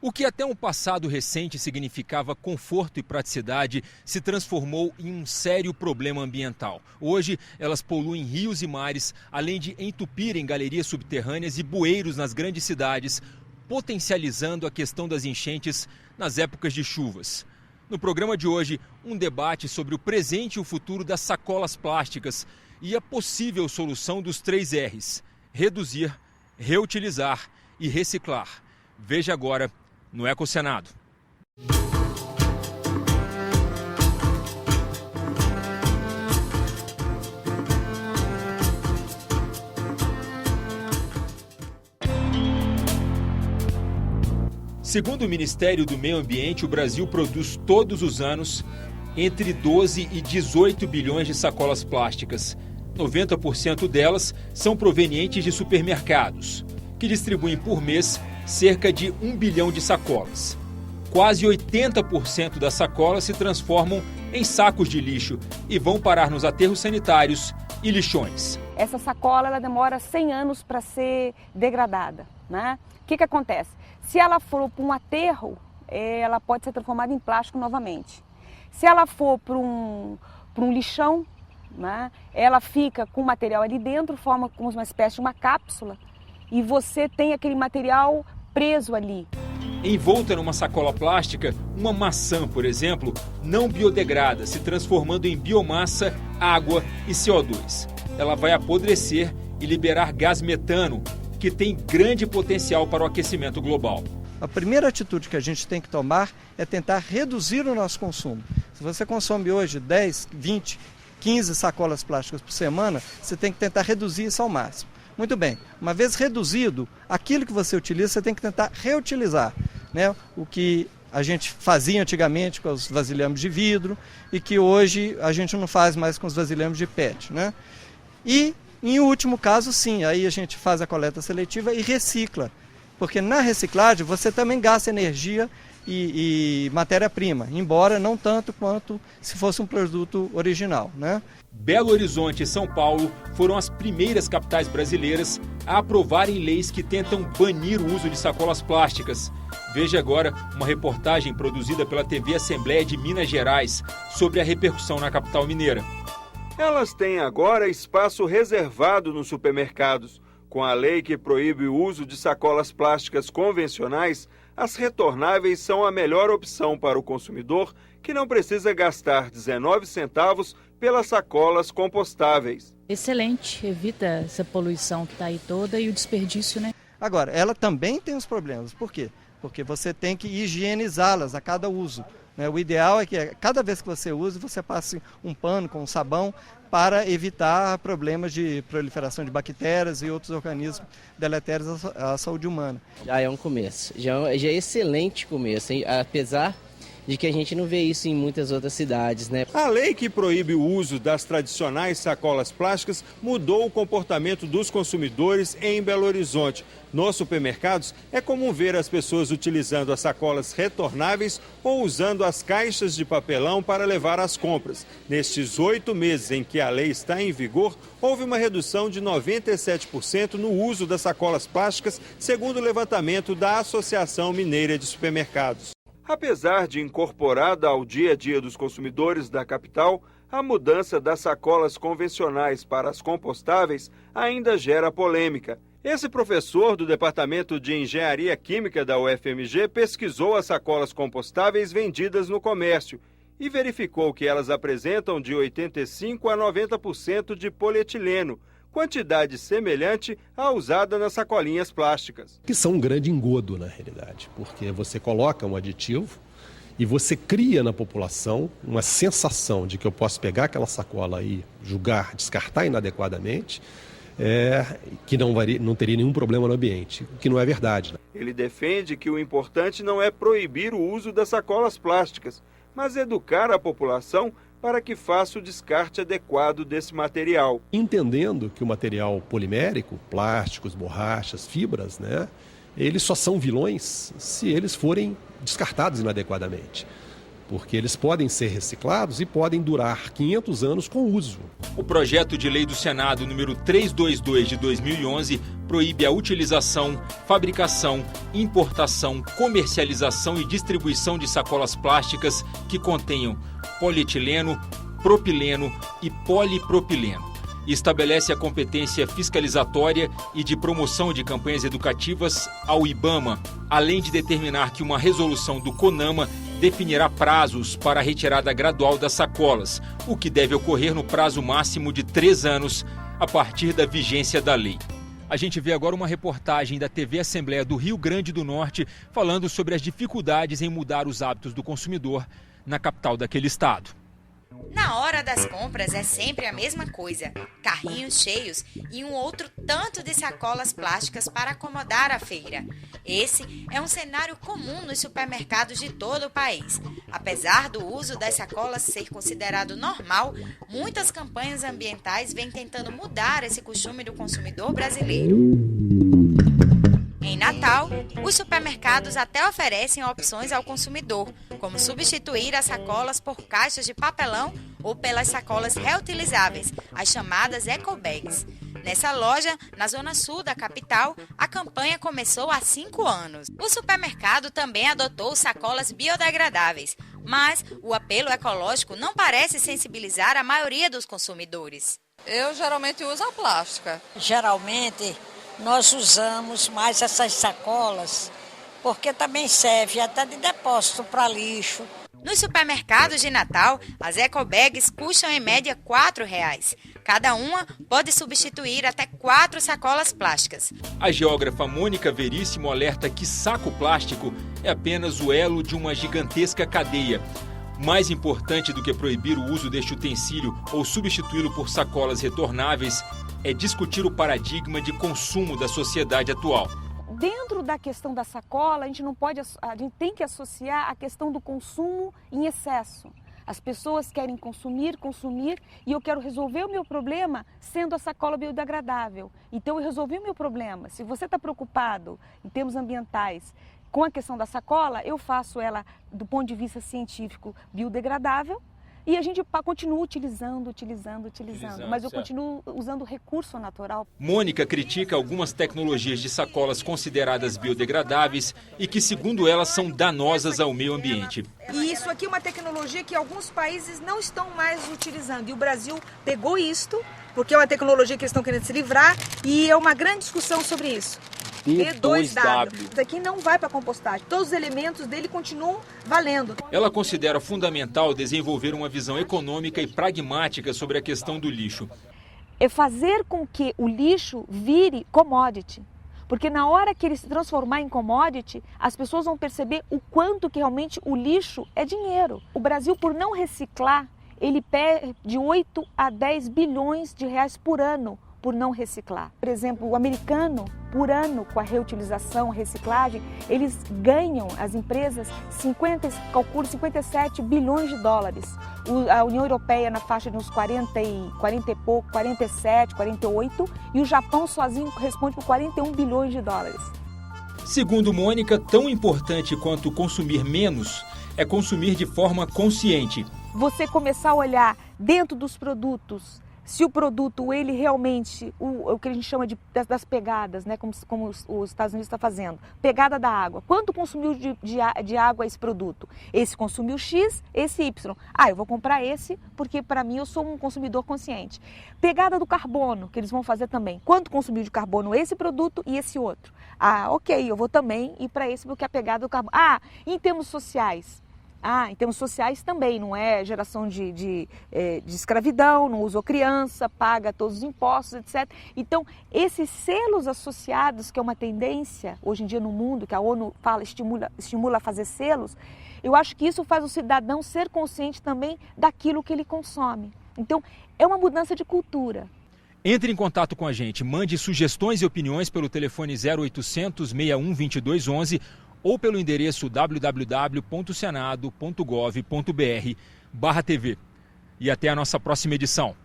O que até um passado recente significava conforto e praticidade se transformou em um sério problema ambiental. Hoje, elas poluem rios e mares, além de entupirem galerias subterrâneas e bueiros nas grandes cidades, potencializando a questão das enchentes nas épocas de chuvas. No programa de hoje, um debate sobre o presente e o futuro das sacolas plásticas e a possível solução dos 3 R's: reduzir, reutilizar e reciclar. Veja agora no Ecocenado. Segundo o Ministério do Meio Ambiente, o Brasil produz todos os anos entre 12 e 18 bilhões de sacolas plásticas. 90% delas são provenientes de supermercados, que distribuem por mês cerca de 1 bilhão de sacolas. Quase 80% das sacolas se transformam em sacos de lixo e vão parar nos aterros sanitários e lixões. Essa sacola ela demora 100 anos para ser degradada, né? O que acontece? Se ela for para um aterro, ela pode ser transformada em plástico novamente. Se ela for para um lixão, né, ela fica com o material ali dentro, forma como uma espécie de uma cápsula, e você tem aquele material preso ali. Envolta numa sacola plástica, uma maçã, por exemplo, não biodegrada, se transformando em biomassa, água e CO2. Ela vai apodrecer e liberar gás metano, que tem grande potencial para o aquecimento global. A primeira atitude que a gente tem que tomar é tentar reduzir o nosso consumo. Se você consome hoje 10, 20, 15 sacolas plásticas por semana, você tem que tentar reduzir isso ao máximo. Muito bem, uma vez reduzido, aquilo que você utiliza, você tem que tentar reutilizar, né? O que a gente fazia antigamente com os vasilhames de vidro e que hoje a gente não faz mais com os vasilhames de PET, né? E, em último caso, sim, aí a gente faz a coleta seletiva e recicla, porque na reciclagem você também gasta energia e matéria-prima, embora não tanto quanto se fosse um produto original, né? Belo Horizonte e São Paulo foram as primeiras capitais brasileiras a aprovarem leis que tentam banir o uso de sacolas plásticas. Veja agora uma reportagem produzida pela TV Assembleia de Minas Gerais sobre a repercussão na capital mineira. Elas têm agora espaço reservado nos supermercados. Com a lei que proíbe o uso de sacolas plásticas convencionais, as retornáveis são a melhor opção para o consumidor, que não precisa gastar 19 centavos pelas sacolas compostáveis. Excelente, evita essa poluição que está aí toda e o desperdício, né? Agora, ela também tem os problemas. Por quê? Porque você tem que higienizá-las a cada uso, né? O ideal é que cada vez que você use, você passe um pano com um sabão para evitar problemas de proliferação de bactérias e outros organismos deletérios à saúde humana. Já é um começo, já é excelente começo, hein? Apesar de que a gente não vê isso em muitas outras cidades, né? A lei que proíbe o uso das tradicionais sacolas plásticas mudou o comportamento dos consumidores em Belo Horizonte. Nos supermercados, é comum ver as pessoas utilizando as sacolas retornáveis ou usando as caixas de papelão para levar as compras. Nestes 8 meses em que a lei está em vigor, houve uma redução de 97% no uso das sacolas plásticas, segundo o levantamento da Associação Mineira de Supermercados. Apesar de incorporada ao dia a dia dos consumidores da capital, a mudança das sacolas convencionais para as compostáveis ainda gera polêmica. Esse professor do Departamento de Engenharia Química da UFMG pesquisou as sacolas compostáveis vendidas no comércio e verificou que elas apresentam de 85% a 90% de polietileno, quantidade semelhante à usada nas sacolinhas plásticas. Que são um grande engodo, na realidade, porque você coloca um aditivo e você cria na população uma sensação de que eu posso pegar aquela sacola e julgar, descartar inadequadamente, que não teria nenhum problema no ambiente, o que não é verdade. Ele defende que o importante não é proibir o uso das sacolas plásticas, mas educar a população para que faça o descarte adequado desse material. Entendendo que o material polimérico, plásticos, borrachas, fibras, eles só são vilões se eles forem descartados inadequadamente. porque eles podem ser reciclados e podem durar 500 anos com uso. O projeto de lei do Senado número 322 de 2011 proíbe a utilização, fabricação, importação, comercialização e distribuição de sacolas plásticas que contenham polietileno, propileno e polipropileno. E estabelece a competência fiscalizatória e de promoção de campanhas educativas ao IBAMA, além de determinar que uma resolução do CONAMA definirá prazos para a retirada gradual das sacolas, o que deve ocorrer no prazo máximo de 3 anos a partir da vigência da lei. A gente vê agora uma reportagem da TV Assembleia do Rio Grande do Norte falando sobre as dificuldades em mudar os hábitos do consumidor na capital daquele estado. Na hora das compras é sempre a mesma coisa, carrinhos cheios e um outro tanto de sacolas plásticas para acomodar a feira. Esse é um cenário comum nos supermercados de todo o país. Apesar do uso das sacolas ser considerado normal, muitas campanhas ambientais vêm tentando mudar esse costume do consumidor brasileiro. Em Natal, os supermercados até oferecem opções ao consumidor, como substituir as sacolas por caixas de papelão ou pelas sacolas reutilizáveis, as chamadas ecobags. Nessa loja, na zona sul da capital, a campanha começou há 5 anos. O supermercado também adotou sacolas biodegradáveis, mas o apelo ecológico não parece sensibilizar a maioria dos consumidores. Eu geralmente uso a plástica. Geralmente nós usamos mais essas sacolas porque também serve até de depósito para lixo. Nos supermercados de Natal, as ecobags custam em média R$ 4,00. Cada uma pode substituir até 4 sacolas plásticas. A geógrafa Mônica Veríssimo alerta que saco plástico é apenas o elo de uma gigantesca cadeia. Mais importante do que proibir o uso deste utensílio ou substituí-lo por sacolas retornáveis é discutir o paradigma de consumo da sociedade atual. Dentro da questão da sacola, a gente tem que associar a questão do consumo em excesso. As pessoas querem consumir, e eu quero resolver o meu problema sendo a sacola biodegradável. Então eu resolvi o meu problema. Se você está preocupado em termos ambientais com a questão da sacola, eu faço ela do ponto de vista científico biodegradável. E a gente continua utilizando, mas eu continuo usando o recurso natural. Mônica critica algumas tecnologias de sacolas consideradas biodegradáveis e que, segundo ela, são danosas ao meio ambiente. E isso aqui é uma tecnologia que alguns países não estão mais utilizando. E o Brasil pegou isto, porque é uma tecnologia que eles estão querendo se livrar, e é uma grande discussão sobre isso. D2W. Isso daqui não vai para compostagem. Todos os elementos dele continuam valendo. Ela considera fundamental desenvolver uma visão econômica e pragmática sobre a questão do lixo. É fazer com que o lixo vire commodity. Porque na hora que ele se transformar em commodity, as pessoas vão perceber o quanto que realmente o lixo é dinheiro. O Brasil, por não reciclar, ele perde de 8 a 10 bilhões de reais por ano por não reciclar. Por exemplo, o americano, por ano, com a reutilização, a reciclagem, eles ganham, as empresas, 57 bilhões de dólares. A União Europeia na faixa de uns 40 e pouco, 47, 48, e o Japão sozinho responde por 41 bilhões de dólares. Segundo Mônica, tão importante quanto consumir menos é consumir de forma consciente. Você começar a olhar dentro dos produtos, se o produto, ele realmente, o que a gente chama das pegadas, né, como os Estados Unidos está fazendo, pegada da água. Quanto consumiu de água esse produto? Esse consumiu X, esse Y. Eu vou comprar esse porque para mim eu sou um consumidor consciente. Pegada do carbono, que eles vão fazer também. Quanto consumiu de carbono esse produto e esse outro? Ok, eu vou também ir para esse porque a pegada do carbono. Em termos sociais. Em termos sociais também, não é geração de escravidão, não usou criança, paga todos os impostos, etc. Então, esses selos associados, que é uma tendência hoje em dia no mundo, que a ONU fala, estimula a fazer selos, eu acho que isso faz o cidadão ser consciente também daquilo que ele consome. Então, é uma mudança de cultura. Entre em contato com a gente, mande sugestões e opiniões pelo telefone 0800 61 2211 ou pelo endereço www.senado.gov.br/TV. E até a nossa próxima edição.